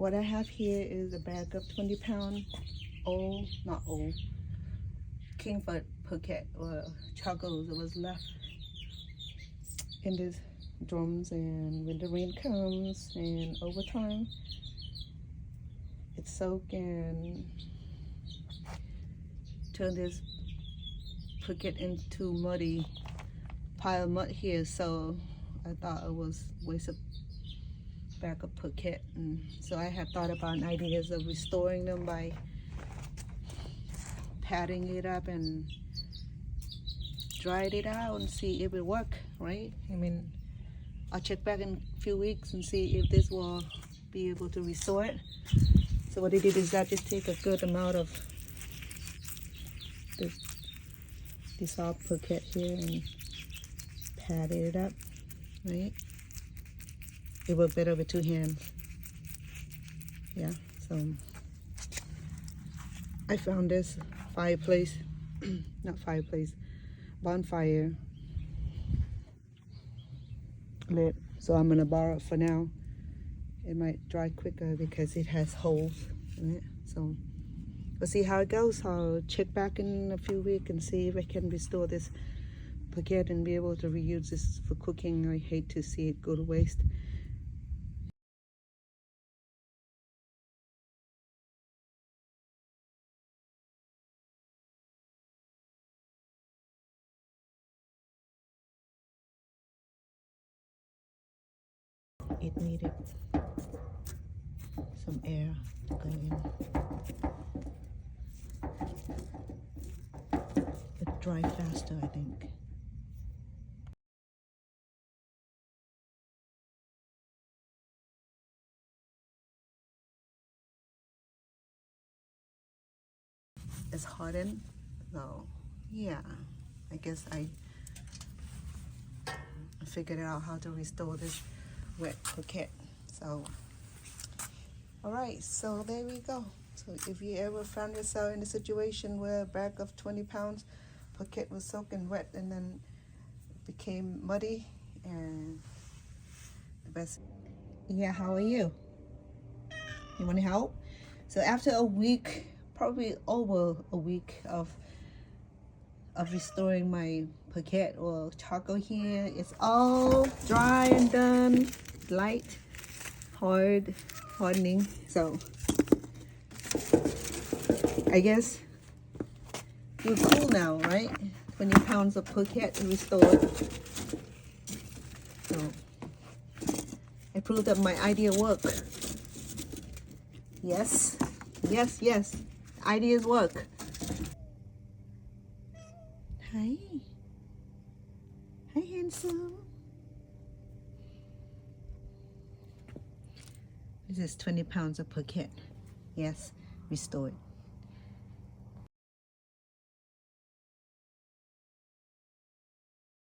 what I have here is a bag of 20-pound old, not old, Kingford Phuket or charcoals that was left in these drums, and when the rain comes and over time it's soaked and turn this Phuket into muddy pile of mud here. So I thought it was waste of bag of Phuket, and so I had thought about ideas of restoring them by patting it up and dried it out and see if it work, right? I mean, I'll check back in a few weeks and see if this will be able to restore it. So what I did is I just take a good amount of this dissolved Phuket here and pat it up, right? It worked better with two hands. Yeah, so I found this fireplace, not fireplace, bonfire lid. So I'm gonna borrow it for now. It might dry quicker because it has holes in it. So we'll see how it goes. I'll check back in a few weeks and see if I can restore this Phuket and be able to reuse this for cooking. I hate to see it go to waste. It needed some air going in. It dry faster, I think. It's hardened, so yeah, I guess I figured out how to restore this wet Phuket. So all right, so there we go. So if you ever found yourself in a situation where a bag of 20 pounds Phuket was soaking wet and then became muddy, and the best. Yeah, how are you? You want to help? So after a week, probably over a week of restoring my Phuket or charcoal here, it's all dry and done, light, hardening. So I guess you're cool now, right? 20 pounds of Phuket restored. So I proved that my idea worked. Yes, yes, yes. Ideas work. Hi. Hi, handsome. This is 20 pounds of Phuket. Yes, restored.